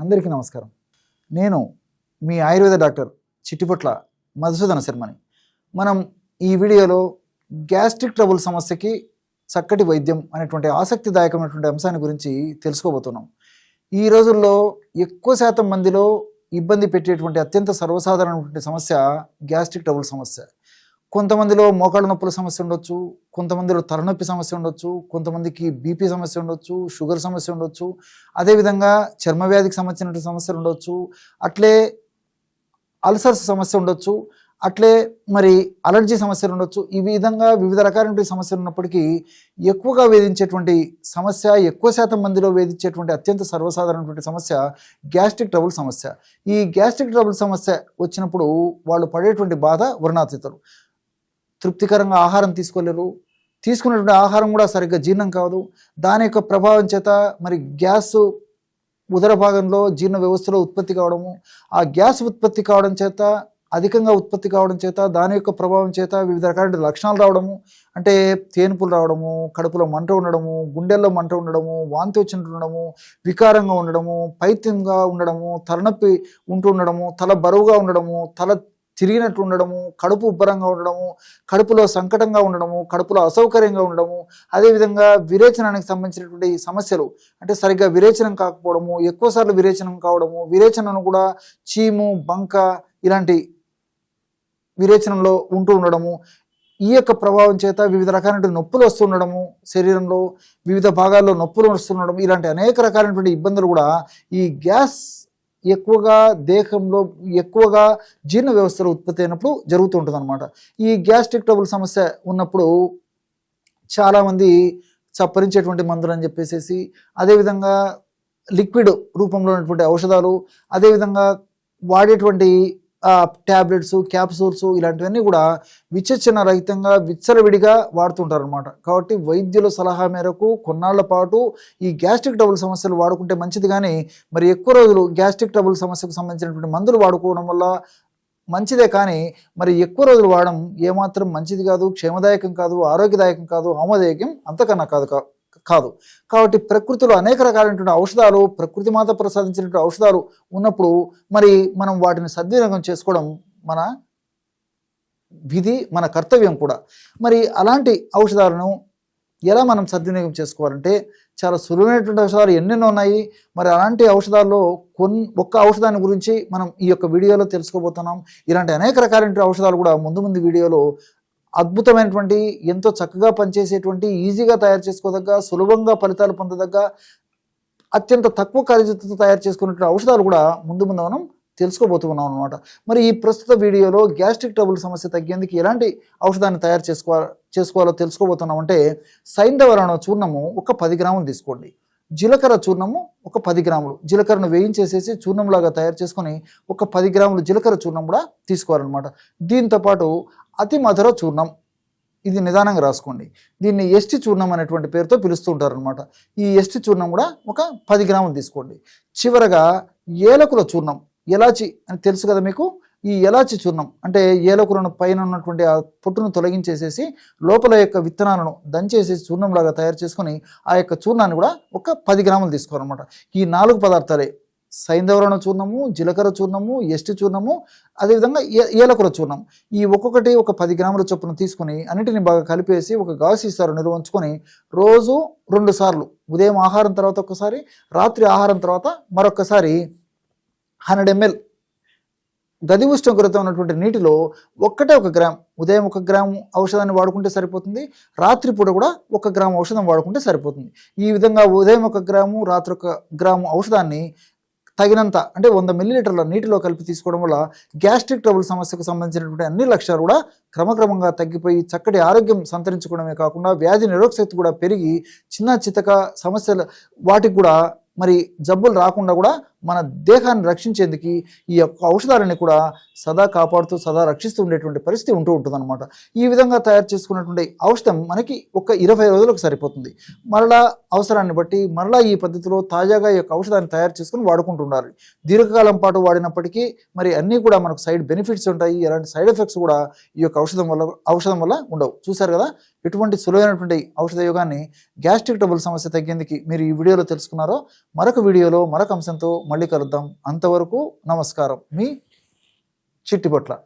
అందరికీ నమస్కారం. నేను మీ ఆయుర్వేద డాక్టర్ చిట్టిపొట్ల మధుసూదన శర్మని. మనం ఈ వీడియోలో గ్యాస్ట్రిక్ ట్రబుల్ సమస్యకి చక్కటి వైద్యం అనేటువంటి ఆసక్తిదాయకమైనటువంటి అంశాన్ని గురించి తెలుసుకోబోతున్నాం. ఈ రోజుల్లో ఎక్కువ శాతం మందిలో ఇబ్బంది పెట్టేటువంటి అత్యంత సర్వసాధారణమైనటువంటి సమస్య గ్యాస్ట్రిక్ ట్రబుల్ సమస్య. కొంతమందిలో మోకాళ్ళ నొప్పుల సమస్య ఉండొచ్చు, కొంతమందిలో తలనొప్పి సమస్య ఉండొచ్చు, కొంతమందికి బీపీ సమస్య ఉండొచ్చు, షుగర్ సమస్య ఉండొచ్చు, అదేవిధంగా చర్మవ్యాధికి సంబంధించినటువంటి సమస్యలు ఉండొచ్చు, అట్లే అల్సర్స్ సమస్య ఉండొచ్చు, అట్లే మరి అలర్జీ సమస్యలు ఉండొచ్చు. ఈ విధంగా వివిధ రకాలైనటువంటి సమస్యలు ఉన్నప్పటికీ ఎక్కువగా వేధించేటువంటి సమస్య, ఎక్కువ శాతం మందిలో వేధించేటువంటి అత్యంత సర్వసాధారణమైనటువంటి సమస్య గ్యాస్ట్రిక్ ట్రబుల్ సమస్య. ఈ గ్యాస్ట్రిక్ ట్రబుల్ సమస్య వచ్చినప్పుడు వాళ్ళు పడేటువంటి బాధ వర్ణాతీతలు. తృప్తికరంగా ఆహారం తీసుకోలేరు, తీసుకున్నటువంటి ఆహారం కూడా సరిగ్గా జీర్ణం కాదు. దాని యొక్క ప్రభావం చేత మరి గ్యాస్ ఉదర భాగంలో జీర్ణ వ్యవస్థలో ఉత్పత్తి కావడము, ఆ గ్యాస్ ఉత్పత్తి కావడం చేత అధికంగా ఉత్పత్తి కావడం చేత దాని యొక్క ప్రభావం చేత వివిధ రకాల లక్షణాలు రావడము, అంటే తేన్పులు రావడము, కడుపులో మంట ఉండడము, గుండెల్లో మంట ఉండడము, వాంతి వచ్చినట్టు ఉండడము, వికారంగా ఉండడము, పైత్యంగా ఉండడము, తలనొప్పి ఉంటూ ఉండడము, తల బరువుగా ఉండడము, తల తిరిగినట్టు ఉండడము, కడుపు ఉబ్బరంగా ఉండడము, కడుపులో సంకటంగా ఉండడము, కడుపులో అసౌకర్యంగా ఉండడము, అదేవిధంగా విరేచనానికి సంబంధించినటువంటి సమస్యలు, అంటే సరిగ్గా విరేచనం కాకపోవడము, ఎక్కువసార్లు విరేచనం కావడము, విరేచనను కూడా చీము, బంక ఇలాంటి విరేచనంలో ఉంటూ ఉండడము, ఈ యొక్క ప్రభావం చేత వివిధ రకాలైన నొప్పులు వస్తుండడము, శరీరంలో వివిధ భాగాల్లో నొప్పులు వస్తుండడం, ఇలాంటి అనేక రకాలైనటువంటి ఇబ్బందులు కూడా ఈ గ్యాస్ ఎక్కువగా దేహంలో ఎక్కువగా జీర్ణ వ్యవస్థలో ఉత్పత్తి అయినప్పుడు జరుగుతూ ఉంటుంది అనమాట. ఈ గ్యాస్ట్రిక్ ట్రబుల్ సమస్య ఉన్నప్పుడు చాలామంది చప్పరించేటువంటి మందులు అని చెప్పేసి, అదేవిధంగా లిక్విడ్ రూపంలో ఉన్నటువంటి ఔషధాలు, అదేవిధంగా వాడేటువంటి ట్యాబ్లెట్స్, క్యాప్సూల్స్ ఇలాంటివన్నీ కూడా విచక్షణ రహితంగా విచ్చలవిడిగా వాడుతుంటారు అనమాట. కాబట్టి వైద్యుల సలహా మేరకు కొన్నాళ్ల పాటు ఈ గ్యాస్ట్రిక్ ట్రబుల్ సమస్యలు వాడుకుంటే మంచిది. కానీ మరి ఎక్కువ రోజులు గ్యాస్ట్రిక్ ట్రబుల్ సమస్యకు సంబంధించినటువంటి మందులు వాడుకోవడం వల్ల మంచిదే, కానీ మరి ఎక్కువ రోజులు వాడడం ఏమాత్రం మంచిది కాదు, క్షేమదాయకం కాదు, ఆరోగ్యదాయకం కాదు, ఆమోదయోగ్యం అంతకన్నా కాదు. కాబట్టి ప్రకృతిలో అనేక రకాలైనటువంటి ఔషధాలు, ప్రకృతి మాత ప్రసాదించినటువంటి ఔషధాలు ఉన్నప్పుడు మరి మనం వాటిని సద్వినియోగం చేసుకోవడం మన విధి, మన కర్తవ్యం కూడా. మరి అలాంటి ఔషధాలను ఎలా మనం సద్వినియోగం చేసుకోవాలంటే చాలా సులువైనటువంటి ఔషధాలు ఎన్నెన్నో ఉన్నాయి. మరి అలాంటి ఔషధాల్లో ఒక్క ఔషధాన్ని గురించి మనం ఈ యొక్క వీడియోలో తెలుసుకోబోతున్నాం. ఇలాంటి అనేక రకాలైన ఔషధాలు కూడా ముందు వీడియోలో అద్భుతమైనటువంటి, ఎంతో చక్కగా పనిచేసేటువంటి, ఈజీగా తయారు చేసుకోదగ్గ, సులభంగా ఫలితాలు పొందదగ్గ, అత్యంత తక్కువ ఖర్చుతో తయారు చేసుకున్నటువంటి ఔషధాలు కూడా ముందు మనం తెలుసుకోబోతున్నాం అనమాట. మరి ఈ ప్రస్తుత వీడియోలో గ్యాస్ట్రిక్ ట్రబుల్ సమస్య తగ్గేందుకు ఎలాంటి ఔషధాన్ని తయారు చేసుకోవాలో తెలుసుకోబోతున్నాం. అంటే సైంధవరణ చూర్ణము ఒక 10 గ్రాములు తీసుకోండి. జీలకర్ర చూర్ణము ఒక 10 గ్రాములు. జీలకర్రను వేయించేసేసి చూర్ణంలాగా తయారు చేసుకొని ఒక 10 గ్రాములు జీలకర్ర చూర్ణం కూడా తీసుకోవాలన్నమాట. దీంతోపాటు అతి మధుర చూర్ణం, ఇది నిదానంగా రాసుకోండి. దీన్ని ఎస్టి చూర్ణం అనేటువంటి పేరుతో పిలుస్తూ ఉంటారు అనమాట. ఈ ఎస్టి చూర్ణం కూడా ఒక 10 గ్రాములు తీసుకోండి. చివరగా ఏలకుల చూర్ణం, ఎలాచి అని తెలుసు కదా మీకు. ఈ ఎలాచి చూర్ణం అంటే ఏలకులను పైన ఉన్నటువంటి ఆ పొట్టును తొలగించేసేసి లోపల యొక్క విత్తనాలను దంచేసేసి చూర్ణంలాగా తయారు చేసుకొని ఆ యొక్క చూర్ణాన్ని కూడా ఒక 10 గ్రాములు తీసుకోవాలన్నమాట. ఈ 4 పదార్థాలే సైంధవరణ చూర్ణము, జీలకర్ర చూర్ణము, ఎస్టి చూర్ణము, అదేవిధంగా ఏలకుల చూర్ణం, ఈ ఒక్కొక్కటి ఒక 10 గ్రాముల చొప్పున తీసుకుని అన్నిటిని బాగా కలిపేసి ఒక గాజు సీసాలో నిల్వ ఉంచుకొని రోజు 2 సార్లు, ఉదయం ఆహారం తర్వాత ఒకసారి, రాత్రి ఆహారం తర్వాత మరొకసారి 100 ml గది ఉష్ణోగ్రత ఉన్నటువంటి నీటిలో 1 గ్రామ్, ఉదయం 1 గ్రాము ఔషధాన్ని వాడుకుంటే సరిపోతుంది. రాత్రిపూట కూడా 1 గ్రాము ఔషధం వాడుకుంటే సరిపోతుంది. ఈ విధంగా ఉదయం 1 గ్రాము, రాత్రి 1 గ్రాము ఔషధాన్ని తగినంత, అంటే 100 మిల్లీలీటర్ల నీటిలో కలిపి తీసుకోవడం వల్ల గ్యాస్ట్రిక్ ట్రబుల్ సమస్యకు సంబంధించినటువంటి అన్ని లక్షణాలు కూడా క్రమక్రమంగా తగ్గిపోయి చక్కటి ఆరోగ్యం సంతరించుకోవడమే కాకుండా వ్యాధి నిరోధక శక్తి కూడా పెరిగి చిన్న చితక సమస్యలు వాటికి కూడా మరి జబ్బులు రాకుండా కూడా మన దేహాన్ని రక్షించేందుకు ఈ యొక్క ఔషధాలని కూడా సదా కాపాడుతూ సదా రక్షిస్తూ ఉండేటువంటి పరిస్థితి ఉంటుందన్నమాట. ఈ విధంగా తయారు చేసుకున్నటువంటి ఔషధం మనకి ఒక 20 రోజులకు సరిపోతుంది. మరలా అవసరాన్ని బట్టి మరలా ఈ పద్ధతిలో తాజాగా ఈ యొక్క ఔషధాన్ని తయారు చేసుకుని వాడుకుంటుండాలి. దీర్ఘకాలం పాటు వాడినప్పటికీ మరి అన్నీ కూడా మనకు సైడ్ బెనిఫిట్స్ ఉంటాయి. ఎలాంటి సైడ్ ఎఫెక్ట్స్ కూడా ఈ యొక్క ఔషధం వల్ల ఉండవు. చూసారు కదా ఎటువంటి సులువైనటువంటి ఔషధ యోగాన్ని గ్యాస్ట్రిక్ ట్రబుల్ సమస్య తగ్గేందుకు మీరు ఈ వీడియోలో తెలుసుకున్నారో. మరొక వీడియోలో మరొక అంశంతో మళ్ళీ కలుద్దాం. అంతవరకు నమస్కారం. మీ చిట్టిపొట్ల.